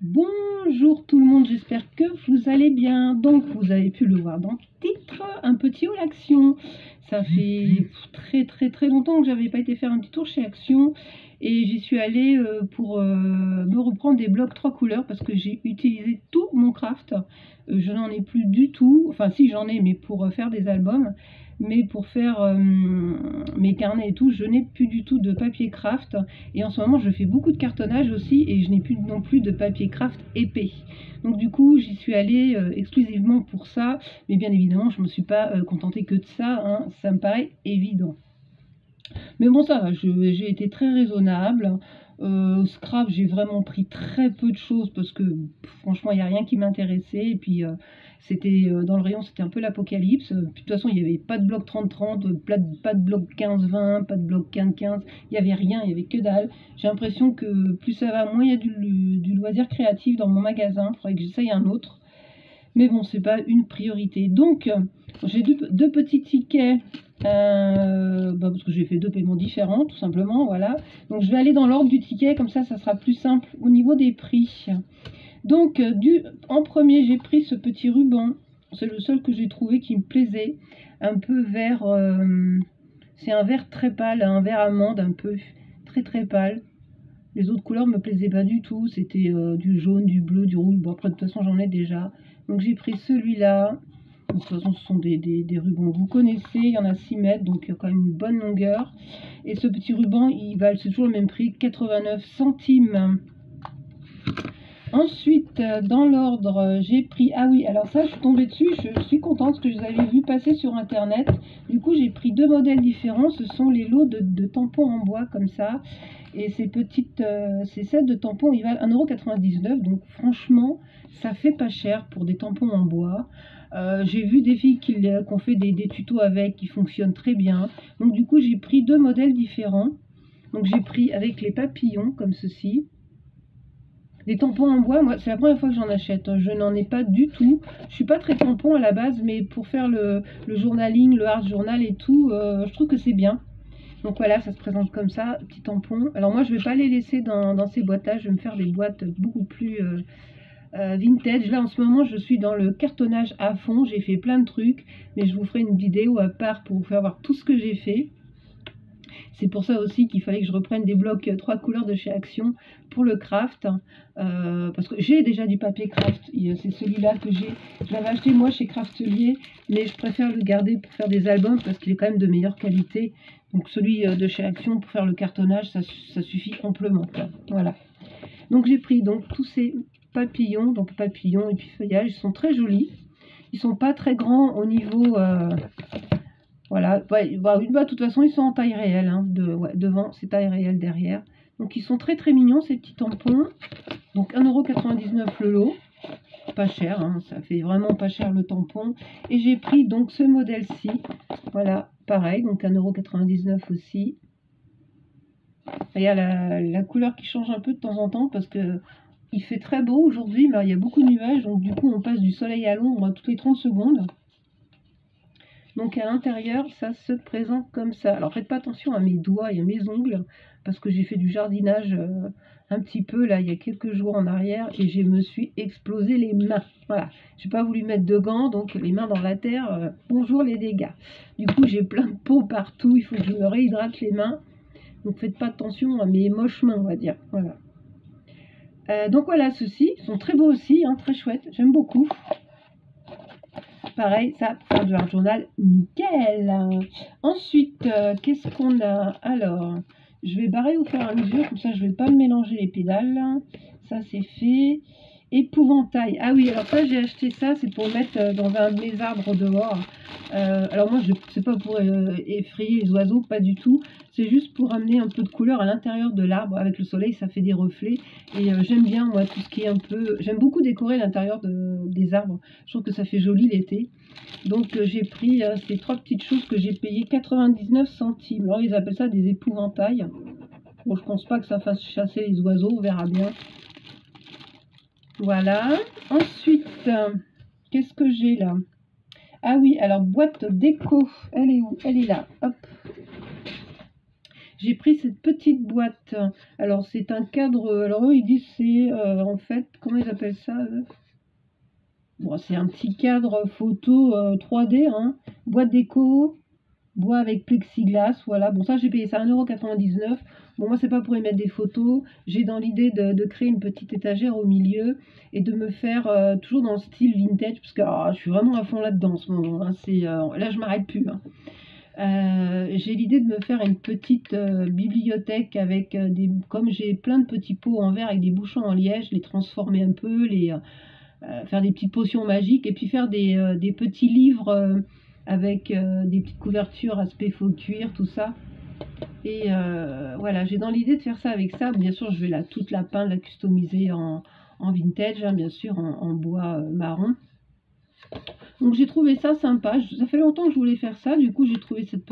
Bonjour tout le monde, j'espère que vous allez bien. Donc vous avez pu le voir dans le titre, un petit haul Action. Ça fait très longtemps que j'avais pas été faire un petit tour chez Action et j'y suis allée pour me reprendre des blocs 3 couleurs parce que j'ai utilisé tout mon craft. Je n'en ai plus du tout, enfin si j'en ai mais pour faire des albums. Mais pour faire mes carnets et tout, je n'ai plus du tout de papier craft. Et en ce moment, je fais beaucoup de cartonnage aussi et je n'ai plus non plus de papier craft épais. Donc du coup, j'y suis allée exclusivement pour ça. Mais bien évidemment, je ne me suis pas contentée que de ça. Hein, ça me paraît évident. Mais bon, ça va, j'ai été très raisonnable. Scrap, j'ai vraiment pris très peu de choses parce que franchement, il n'y a rien qui m'intéressait. Et puis, c'était dans le rayon, c'était un peu l'apocalypse. De toute façon, il n'y avait pas de bloc 30-30, pas de bloc 15-20, pas de bloc 15-15. Il n'y avait rien, il n'y avait que dalle. J'ai l'impression que plus ça va, moins il y a du loisir créatif dans mon magasin. Il faudrait que j'essaye un autre. Mais bon, c'est pas une priorité. Donc, j'ai deux petits tickets. Parce que j'ai fait deux paiements différents, tout simplement, voilà. Donc je vais aller dans l'ordre du ticket, comme ça sera plus simple au niveau des prix. Donc en premier, j'ai pris ce petit ruban. C'est le seul que j'ai trouvé qui me plaisait. Un peu vert, c'est un vert très pâle, un vert amande un peu très pâle. Les autres couleurs me plaisaient pas du tout. C'était du jaune, du bleu, du rouge. Bon, après de toute façon j'en ai déjà. Donc j'ai pris celui-là. De toute façon, ce sont des rubans que vous connaissez. Il y en a 6 mètres, donc il y a quand même une bonne longueur. Et ce petit ruban, c'est toujours le même prix, 89 centimes. Ensuite, dans l'ordre, j'ai pris... Ah oui, alors ça, je suis tombée dessus. Je suis contente parce que je les avais vus passer sur Internet. Du coup, j'ai pris deux modèles différents. Ce sont les lots de tampons en bois, comme ça. Et ces sets de tampons, ils valent 1,99 €. Donc franchement, ça fait pas cher pour des tampons en bois. J'ai vu des filles qui ont fait des tutos avec, qui fonctionnent très bien. Donc du coup, j'ai pris deux modèles différents. Donc j'ai pris avec les papillons, comme ceci. Des tampons en bois, moi, c'est la première fois que j'en achète. Je n'en ai pas du tout. Je suis pas très tampon à la base, mais pour faire le journaling, le hard journal et tout, je trouve que c'est bien. Donc voilà, ça se présente comme ça, petit tampon. Alors moi, je vais pas les laisser dans ces boîtes-là. Je vais me faire des boîtes beaucoup plus vintage. Là, en ce moment, je suis dans le cartonnage à fond. J'ai fait plein de trucs, mais je vous ferai une vidéo à part pour vous faire voir tout ce que j'ai fait. C'est pour ça aussi qu'il fallait que je reprenne des blocs 3 couleurs de chez Action pour le craft. Parce que j'ai déjà du papier craft. C'est celui-là que j'ai. Je l'avais acheté moi chez Craftelier, mais je préfère le garder pour faire des albums parce qu'il est quand même de meilleure qualité. Donc celui de chez Action pour faire le cartonnage, ça suffit amplement. Voilà. Donc j'ai pris donc tous ces papillons, donc papillons et puis feuillages, ils sont très jolis. Ils sont pas très grands au niveau... voilà, de toute façon ils sont en taille réelle, hein, devant c'est taille réelle, derrière. Donc ils sont très mignons ces petits tampons. Donc 1,99 € le lot, pas cher, hein, ça fait vraiment pas cher le tampon. Et j'ai pris donc ce modèle-ci, voilà, pareil, donc 1,99 € aussi. Il y a la couleur qui change un peu de temps en temps parce que il fait très beau aujourd'hui, mais il y a beaucoup de nuages, donc du coup on passe du soleil à l'ombre toutes les 30 secondes. Donc à l'intérieur, ça se présente comme ça. Alors faites pas attention à mes doigts et à mes ongles, parce que j'ai fait du jardinage un petit peu là il y a quelques jours en arrière, et je me suis explosé les mains. Voilà, j'ai pas voulu mettre de gants, donc les mains dans la terre, bonjour les dégâts. Du coup j'ai plein de peau partout, il faut que je me réhydrate les mains. Donc faites pas attention à mes moches mains, on va dire. Voilà. Donc voilà, ceux-ci sont très beaux aussi, hein, très chouettes, j'aime beaucoup. Pareil, ça, pour du hard journal, nickel. Ensuite, qu'est-ce qu'on a? Alors, je vais barrer au fur et à mesure, comme ça je ne vais pas me mélanger les pédales. Ça, c'est fait. Épouvantail. Ah oui, alors ça, j'ai acheté ça, c'est pour mettre dans un de mes arbres dehors. Alors moi, c'est pas pour effrayer les oiseaux, pas du tout. C'est juste pour amener un peu de couleur à l'intérieur de l'arbre. Avec le soleil, ça fait des reflets. Et j'aime bien, moi, tout ce qui est un peu... J'aime beaucoup décorer l'intérieur des arbres. Je trouve que ça fait joli l'été. Donc j'ai pris ces trois petites choses que j'ai payé 99 centimes. Alors ils appellent ça des épouvantails. Bon, je pense pas que ça fasse chasser les oiseaux, on verra bien. Voilà. Ensuite, qu'est-ce que j'ai là? Ah oui, alors boîte déco. Elle est où? Elle est là. Hop. J'ai pris cette petite boîte. Alors, c'est un cadre. Alors, eux, ils disent c'est en fait, comment ils appellent ça bon, c'est un petit cadre photo 3D, hein. Boîte déco, bois avec plexiglas. Voilà. Bon, ça, j'ai payé ça 1,99 €. Bon, moi, c'est pas pour y mettre des photos. J'ai dans l'idée de créer une petite étagère au milieu et de me faire toujours dans le style vintage, parce que je suis vraiment à fond là-dedans en ce moment, hein. Là, je m'arrête plus, hein. J'ai l'idée de me faire une petite bibliothèque avec comme j'ai plein de petits pots en verre avec des bouchons en liège, les transformer un peu, faire des petites potions magiques et puis faire des petits livres avec des petites couvertures aspect faux cuir, tout ça. Et voilà, j'ai dans l'idée de faire ça avec ça. Bien sûr, je vais toute la peindre, la customiser en vintage, hein, bien sûr, en bois marron. Donc j'ai trouvé ça sympa. Ça fait longtemps que je voulais faire ça. Du coup, j'ai trouvé cette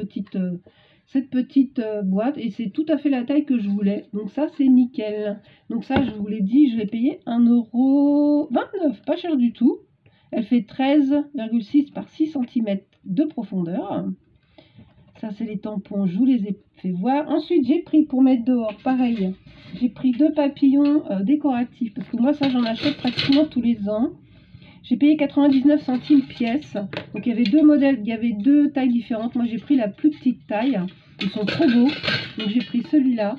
petite boîte et c'est tout à fait la taille que je voulais. Donc ça, c'est nickel. Donc ça, je vous l'ai dit, je l'ai payé 1,29 €. Pas cher du tout. Elle fait 13,6 par 6 cm de profondeur. Ça, c'est les tampons. Je vous les ai fait voir. Ensuite, j'ai pris pour mettre dehors, pareil. J'ai pris 2 papillons décoratifs. Parce que moi, ça, j'en achète pratiquement tous les ans. J'ai payé 99 centimes pièce. Donc il y avait 2 modèles, il y avait 2 tailles différentes. Moi j'ai pris la plus petite taille. Ils sont trop beaux. Donc j'ai pris celui-là.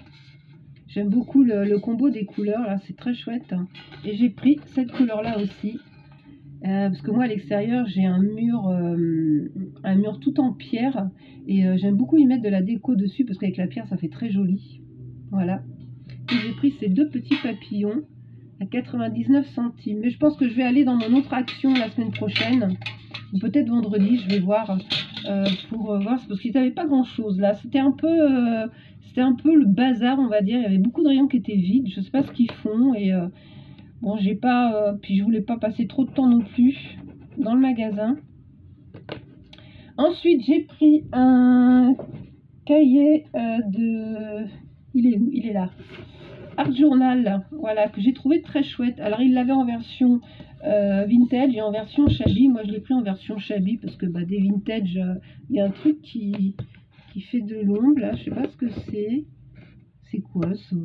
J'aime beaucoup le combo des couleurs. Là, c'est très chouette. Et j'ai pris cette couleur-là aussi. Parce que moi à l'extérieur j'ai un mur tout en pierre. Et j'aime beaucoup y mettre de la déco dessus parce qu'avec la pierre ça fait très joli. Voilà. Et j'ai pris ces 2 petits papillons à 99 centimes. Mais je pense que je vais aller dans mon autre action la semaine prochaine. Ou peut-être vendredi, je vais voir. Pour voir, parce qu'ils n'avaient pas grand chose là. C'était un peu le bazar, on va dire. Il y avait beaucoup de rayons qui étaient vides. Je sais pas ce qu'ils font. Et bon, j'ai pas. Puis je voulais pas passer trop de temps non plus dans le magasin. Ensuite, j'ai pris un cahier il est où? Il est là. Art Journal, voilà, que j'ai trouvé très chouette. Alors, il l'avait en version vintage et en version shabby. Moi, je l'ai pris en version shabby parce que des vintage, il y a un truc qui fait de l'ombre, là. Je sais pas ce que c'est. C'est quoi, ça?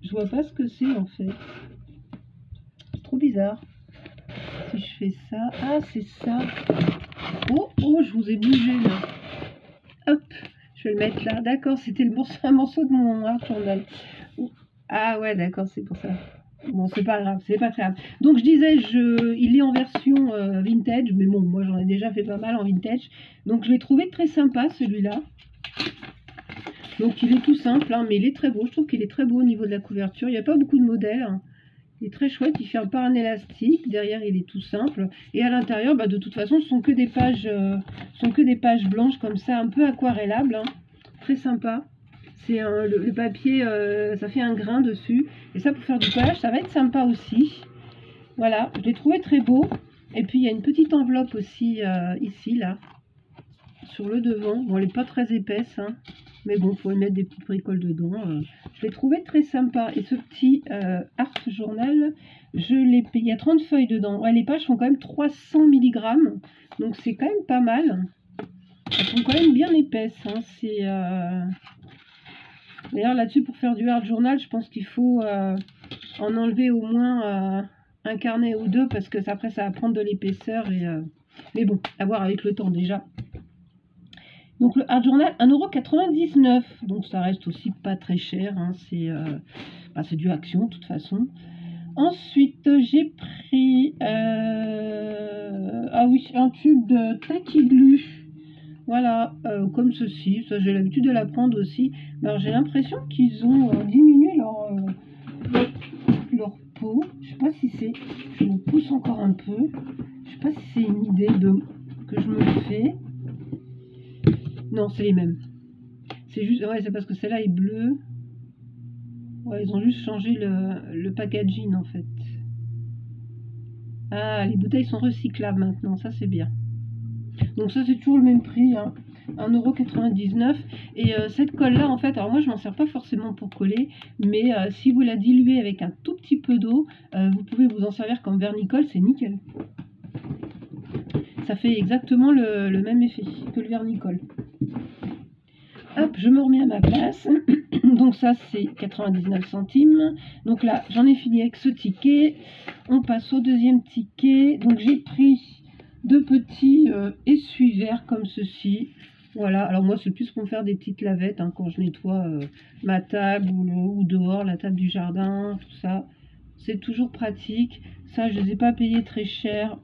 Je vois pas ce que c'est, en fait. C'est trop bizarre. Si je fais ça... Ah, c'est ça. Oh, je vous ai bougé, là. Hop. Je vais le mettre là. D'accord, c'était un morceau de mon Art Journal. Ah ouais, d'accord, c'est pour ça. Bon, c'est pas grave, c'est pas très grave. Donc je disais, il est en version vintage, mais bon, moi j'en ai déjà fait pas mal en vintage. Donc je l'ai trouvé très sympa celui-là. Donc il est tout simple, hein, mais il est très beau. Je trouve qu'il est très beau au niveau de la couverture. Il n'y a pas beaucoup de modèles, hein. Il est très chouette, il fait un par un élastique. Derrière, il est tout simple. Et à l'intérieur, de toute façon, ce sont que des pages blanches comme ça, un peu aquarellables, hein. Très sympa. C'est le papier, ça fait un grain dessus. Et ça, pour faire du collage, ça va être sympa aussi. Voilà, je l'ai trouvé très beau. Et puis, il y a une petite enveloppe aussi ici, là, sur le devant. Bon, elle n'est pas très épaisse, hein, mais bon, il faut y mettre des petites bricoles dedans. Je l'ai trouvé très sympa. Et ce petit Art Journal, je l'ai payé. Il y a 30 feuilles dedans. Ouais, les pages font quand même 300 mg. Donc, c'est quand même pas mal. Elles sont quand même bien épaisses, hein. D'ailleurs, là-dessus, pour faire du Art Journal, je pense qu'il faut en enlever au moins un carnet ou deux, parce que après, ça va prendre de l'épaisseur. Mais bon, à voir avec le temps déjà. Donc, le Art Journal, 1,99 €. Donc, ça reste aussi pas très cher, hein. C'est du Action, de toute façon. Ensuite, j'ai pris ah oui, un tube de Tacky Glue. Voilà, comme ceci. Ça, j'ai l'habitude de la prendre aussi. Mais alors, j'ai l'impression qu'ils ont diminué leur peau. Je sais pas si c'est... Je me pousse encore un peu. Je sais pas si c'est une idée que je me fais. Non, c'est les mêmes. C'est juste... Ouais, c'est parce que celle-là est bleue. Ouais, ils ont juste changé le packaging, en fait. Ah, les bouteilles sont recyclables maintenant. Ça, c'est bien. Donc ça, c'est toujours le même prix, hein. 1,99 €. Et cette colle là, en fait, alors moi je m'en sers pas forcément pour coller, mais si vous la diluez avec un tout petit peu d'eau, vous pouvez vous en servir comme vernicole, c'est nickel. Ça fait exactement le même effet que le vernicole. Hop, je me remets à ma place. Donc ça, c'est 99 centimes. Donc là, j'en ai fini avec ce ticket. On passe au deuxième ticket. Donc j'ai pris deux petits essuie-verres comme ceci. Voilà, alors moi c'est plus pour me faire des petites lavettes hein, quand je nettoie ma table ou dehors, la table du jardin, tout ça. C'est toujours pratique. Ça, je ne les ai pas payés très cher.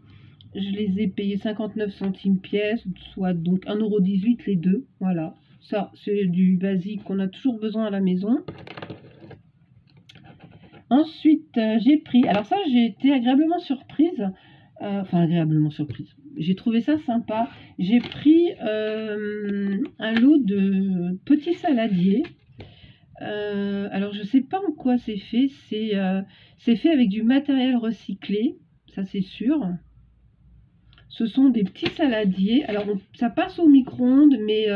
Je les ai payés 59 centimes pièce, soit donc 1,18 € les deux. Voilà, ça c'est du basique qu'on a toujours besoin à la maison. Ensuite, j'ai pris, alors ça j'ai été agréablement surprise. Enfin agréablement surprise. J'ai trouvé ça sympa. J'ai pris un lot de petits saladiers. Alors je sais pas en quoi c'est fait. C'est fait avec du matériel recyclé, ça c'est sûr. Ce sont des petits saladiers. Alors ça passe au micro-ondes, mais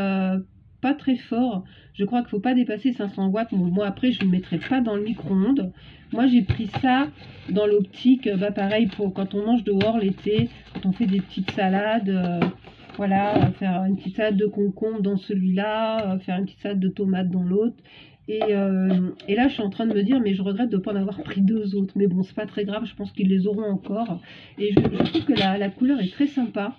pas très fort. Je crois qu'il ne faut pas dépasser 500 watts. Bon, moi après je ne le mettrai pas dans le micro-ondes. Moi j'ai pris ça dans l'optique, bah, pareil pour quand on mange dehors l'été, quand on fait des petites salades. Voilà, faire une petite salade de concombre dans celui-là, faire une petite salade de tomates dans l'autre. Et là, je suis en train de me dire, mais je regrette de ne pas en avoir pris deux autres. Mais bon, c'est pas très grave, je pense qu'ils les auront encore. Et je trouve que la couleur est très sympa.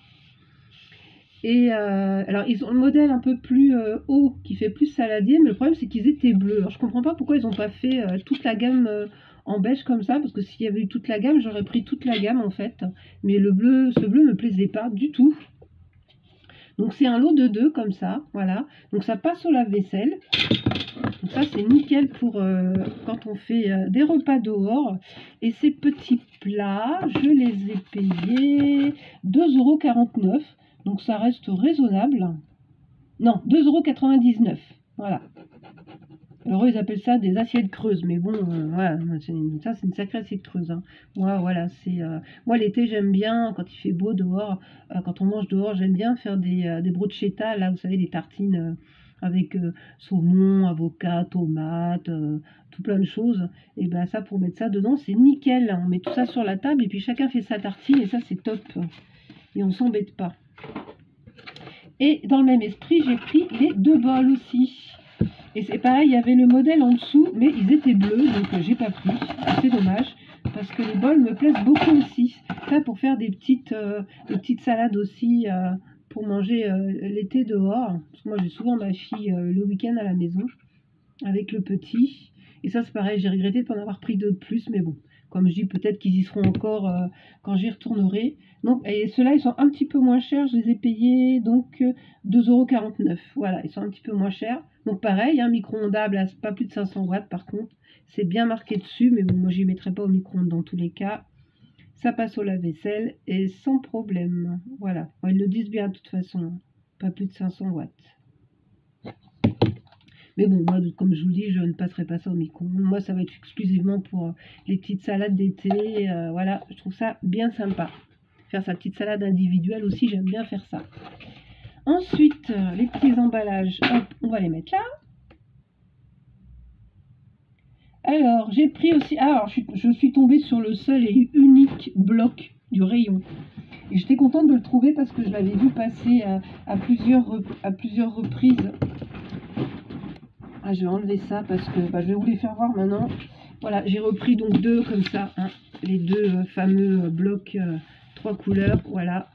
Et alors, ils ont le modèle un peu plus haut, qui fait plus saladier, mais le problème, c'est qu'ils étaient bleus. Alors, je comprends pas pourquoi ils n'ont pas fait toute la gamme en beige comme ça, parce que s'il y avait eu toute la gamme, j'aurais pris toute la gamme, en fait. Mais le bleu, ce bleu me plaisait pas du tout. Donc, c'est un lot de deux, comme ça, voilà. Donc, ça passe au lave-vaisselle. Donc ça c'est nickel pour quand on fait des repas dehors. Et ces petits plats, je les ai payés 2,49 €. Donc ça reste raisonnable. Non, 2,99 €. Voilà. Alors eux ils appellent ça des assiettes creuses. Mais bon, voilà, ça c'est une sacrée assiette creuse. Hein. Moi voilà, moi l'été j'aime bien, quand il fait beau dehors, quand on mange dehors, j'aime bien faire des bruschetta, là vous savez, des tartines avec saumon, avocat, tomate, tout plein de choses. Et ben ça, pour mettre ça dedans, c'est nickel. On met tout ça sur la table et puis chacun fait sa tartine et ça c'est top. Et on s'embête pas. Et dans le même esprit, j'ai pris les deux bols aussi. Et c'est pareil, il y avait le modèle en dessous, mais ils étaient bleus, donc j'ai pas pris. C'est dommage, parce que les bols me plaisent beaucoup aussi. Ça pour faire des petites salades aussi, pour manger l'été dehors. Parce que moi j'ai souvent ma fille le week-end à la maison, avec le petit. Et ça c'est pareil, j'ai regretté de ne pas en avoir pris deux de plus, mais bon. Comme je dis, peut-être qu'ils y seront encore quand j'y retournerai. Donc, et ceux-là, ils sont un petit peu moins chers. Je les ai payés donc 2,49 €. Voilà, ils sont un petit peu moins chers. Donc pareil, un micro-ondable à pas plus de 500 watts par contre. C'est bien marqué dessus, mais bon, moi je ne mettrai pas au micro-ondes dans tous les cas. Ça passe au lave-vaisselle et sans problème. Voilà, bon, ils le disent bien de toute façon. Pas plus de 500 watts. Mais bon, moi, comme je vous le dis, je ne passerai pas ça au micro-ondes. Moi, ça va être exclusivement pour les petites salades d'été. Voilà, je trouve ça bien sympa. Faire sa petite salade individuelle aussi, j'aime bien faire ça. Ensuite, les petits emballages, hop, on va les mettre là. Alors, j'ai pris aussi... alors, je suis tombée sur le seul et unique bloc du rayon. Et j'étais contente de le trouver parce que je l'avais vu passer à plusieurs reprises. Ah, je vais enlever ça parce que je vais vous les faire voir maintenant. Voilà, j'ai repris donc deux comme ça, hein, les deux fameux blocs 3 couleurs, voilà.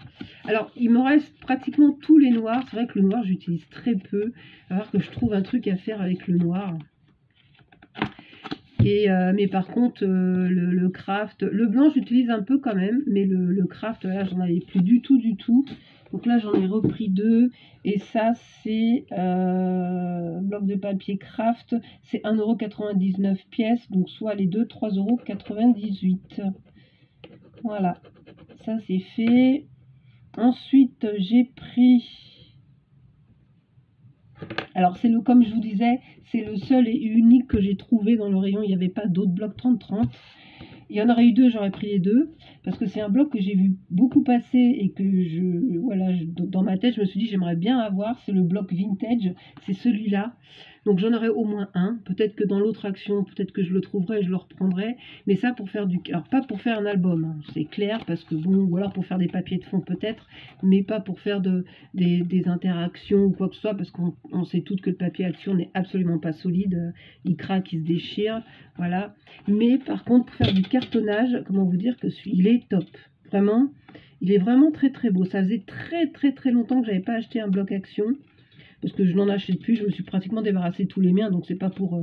Alors, il me reste pratiquement tous les noirs. C'est vrai que le noir, j'utilise très peu. Alors que je trouve un truc à faire avec le noir. Et, mais par contre, le craft, le blanc, j'utilise un peu quand même. Mais le craft, là, j'en avais plus du tout, du tout. Donc là, j'en ai repris deux. Et ça, c'est bloc de papier craft. C'est 1,99 € pièce. Donc soit les deux, 3,98 €. Voilà. Ça, c'est fait. Ensuite, j'ai pris... alors, comme je vous disais, c'est le seul et unique que j'ai trouvé dans le rayon. Il n'y avait pas d'autres blocs 30-30. Il y en aurait eu deux, j'aurais pris les deux. Parce que c'est un bloc que j'ai vu beaucoup passer et que voilà, dans ma tête, je me suis dit, j'aimerais bien avoir. C'est le bloc vintage. C'est celui-là. Donc j'en aurai au moins un. Peut-être que dans l'autre action, peut-être que je le trouverai et je le reprendrai. Mais ça pour faire du... Alors pas pour faire un album, hein, c'est clair, parce que bon, ou alors pour faire des papiers de fond peut-être, mais pas pour faire des interactions ou quoi que ce soit, parce qu'on sait toutes que le papier action n'est absolument pas solide. Il craque, il se déchire, voilà. Mais par contre, pour faire du cartonnage, comment vous dire que il est top. Vraiment, il est vraiment très très beau. Ça faisait très longtemps que j'avais pas acheté un bloc action. Parce que je n'en achète plus, je me suis pratiquement débarrassé de tous les miens, donc c'est pas pour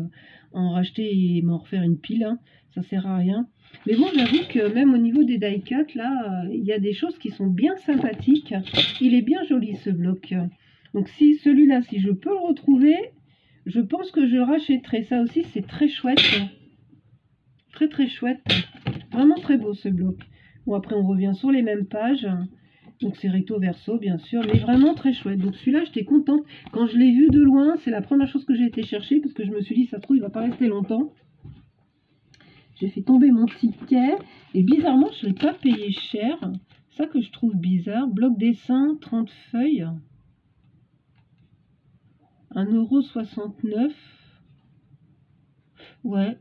en racheter et m'en refaire une pile, hein. Ça sert à rien. Mais bon, j'avoue que même au niveau des die cut, là, il y a des choses qui sont bien sympathiques. Il est bien joli ce bloc. Donc si celui-là, si je peux le retrouver, je pense que je le rachèterai. Ça aussi, c'est très chouette. Très chouette. Vraiment très beau ce bloc. Bon, après on revient sur les mêmes pages. Donc c'est recto verso bien sûr, mais vraiment très chouette. Donc celui-là j'étais contente. Quand je l'ai vu de loin, c'est la première chose que j'ai été chercher, parce que je me suis dit ça se trouve il va pas rester longtemps. J'ai fait tomber mon ticket et bizarrement je ne l'ai pas payé cher. Ça que je trouve bizarre. Bloc dessin, 30 feuilles. 1,69 €. Ouais.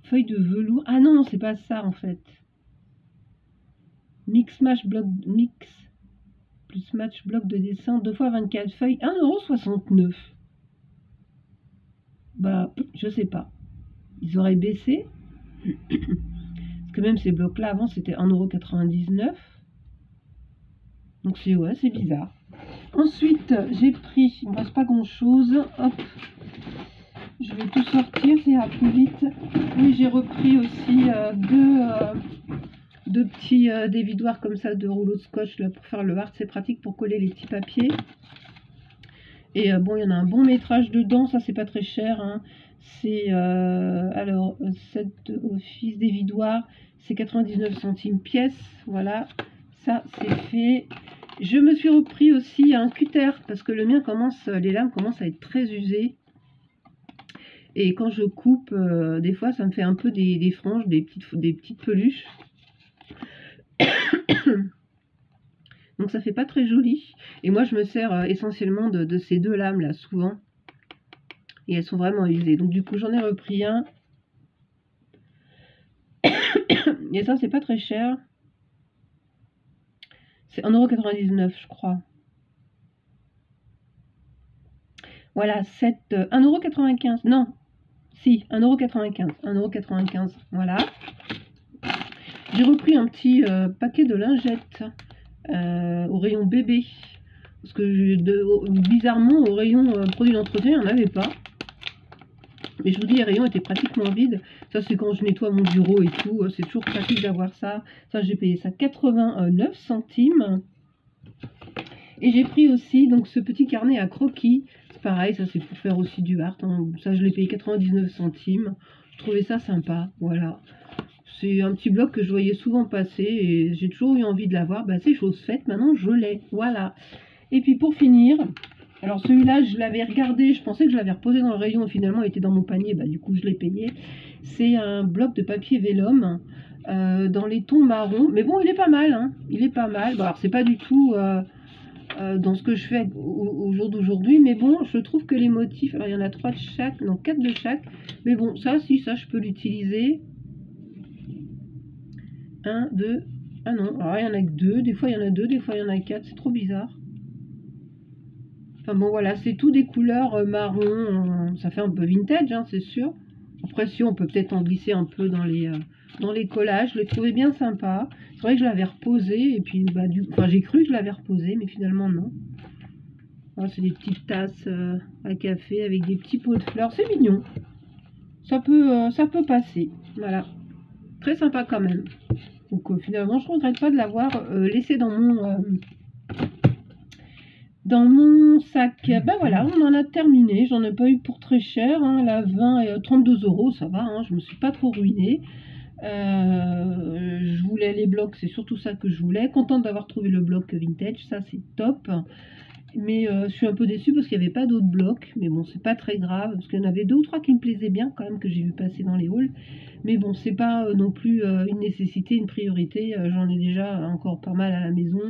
Feuille de velours. Ah non, c'est pas ça en fait. Mix match bloc mix plus match bloc de dessin 2 fois 24 feuilles, 1,69 €. Bah, je sais pas. Ils auraient baissé. Parce que même ces blocs-là, avant, c'était 1,99 €. Donc c'est ouais, c'est bizarre. Ensuite, j'ai pris, il ne me reste pas grand-chose. Hop, je vais tout sortir, ça ira plus vite. Oui, j'ai repris aussi deux petits dévidoirs comme ça de rouleau de scotch là, pour faire le hard. C'est pratique pour coller les petits papiers. Et bon, il y en a un bon métrage dedans, ça c'est pas très cher, hein. C'est alors cette office dévidoir, c'est 99 centimes pièce, voilà, ça c'est fait. Je me suis repris aussi un cutter parce que le mien commence, les lames commencent à être très usées. Et quand je coupe, des fois ça me fait un peu des franges, des petites peluches. Donc ça fait pas très joli. Et moi je me sers essentiellement de ces deux lames là souvent. Et elles sont vraiment usées. Donc du coup j'en ai repris un. Et ça c'est pas très cher. C'est 1,99 € je crois. Voilà, 1,95 €. Non, si, 1,95 €. 1,95 €. Voilà. J'ai repris un petit paquet de lingettes au rayon bébé. Parce que bizarrement, au rayon produits d'entretien, il n'y en avait pas. Mais je vous dis, les rayons étaient pratiquement vides. Ça, c'est quand je nettoie mon bureau et tout. C'est toujours pratique d'avoir ça. Ça, j'ai payé ça 89 centimes. Et j'ai pris aussi donc ce petit carnet à croquis. C'est pareil, ça c'est pour faire aussi du art, hein. Ça, je l'ai payé 99 centimes. Je trouvais ça sympa. Voilà. C'est un petit bloc que je voyais souvent passer et j'ai toujours eu envie de l'avoir. Bah, c'est chose faite. Maintenant, je l'ai. Voilà. Et puis pour finir... Alors celui-là, je l'avais regardé, je pensais que je l'avais reposé dans le rayon et finalement il était dans mon panier, bah du coup je l'ai payé. C'est un bloc de papier vélum dans les tons marron, mais bon il est pas mal, hein. Il est pas mal. Bon, alors c'est pas du tout dans ce que je fais au jour d'aujourd'hui, mais bon je trouve que les motifs, alors il y en a 3 de chaque, non 4 de chaque, mais bon ça si ça je peux l'utiliser. 1, 2, ah non, alors il y en a que 2, des fois il y en a 2, des fois il y en a 4, c'est trop bizarre. Enfin bon voilà, c'est tout des couleurs marron, ça fait un peu vintage, hein, c'est sûr. Après si on peut peut-être en glisser un peu dans les collages, je l'ai trouvé bien sympa. C'est vrai que je l'avais reposé, et puis bah, enfin j'ai cru que je l'avais reposé, mais finalement non. Voilà, c'est des petites tasses à café avec des petits pots de fleurs, c'est mignon. Ça peut passer, voilà. Très sympa quand même. Donc finalement je ne regrette pas de l'avoir laissé dans mon sac. Ben voilà, on en a terminé. J'en ai pas eu pour très cher, hein. La 20 et 32 €, ça va, hein, je me suis pas trop ruinée. Je voulais les blocs, c'est surtout ça que je voulais. Contente d'avoir trouvé le bloc vintage, ça c'est top. Mais je suis un peu déçue parce qu'il n'y avait pas d'autres blocs. Mais bon, c'est pas très grave, parce qu'il y en avait 2 ou 3 qui me plaisaient bien quand même, que j'ai vu passer dans les halls. Mais bon, c'est pas non plus une nécessité, une priorité. J'en ai déjà encore pas mal à la maison.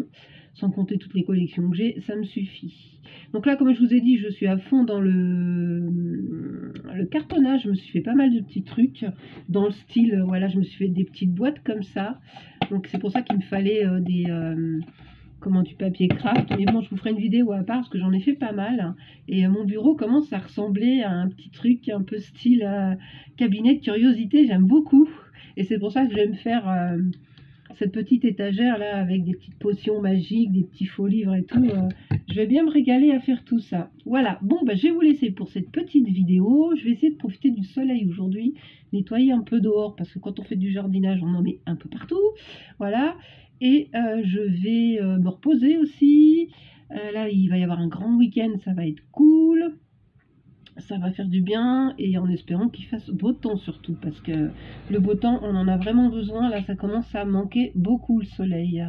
sans compter toutes les collections que j'ai, ça me suffit. Donc là, comme je vous ai dit, je suis à fond dans le cartonnage. Je me suis fait pas mal de petits trucs dans le style, voilà, je me suis fait des petites boîtes comme ça. Donc c'est pour ça qu'il me fallait du papier craft. Mais bon, je vous ferai une vidéo à part parce que j'en ai fait pas mal. Et mon bureau commence à ressembler à un petit truc un peu style cabinet de curiosité. J'aime beaucoup. Et c'est pour ça que je vais me faire cette petite étagère là avec des petites potions magiques, des petits faux livres et tout. Je vais bien me régaler à faire tout ça. Voilà, bon bah je vais vous laisser pour cette petite vidéo. Je vais essayer de profiter du soleil aujourd'hui, nettoyer un peu dehors parce que quand on fait du jardinage on en met un peu partout. Voilà, et je vais me reposer aussi. Là il va y avoir un grand week-end, ça va être cool. Ça va faire du bien et en espérant qu'il fasse beau temps surtout parce que le beau temps on en a vraiment besoin. Là ça commence à manquer beaucoup le soleil,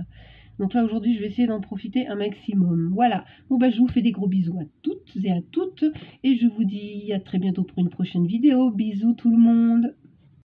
donc là aujourd'hui je vais essayer d'en profiter un maximum. Voilà, bon bah je vous fais des gros bisous à toutes et à toutes et je vous dis à très bientôt pour une prochaine vidéo. Bisous tout le monde.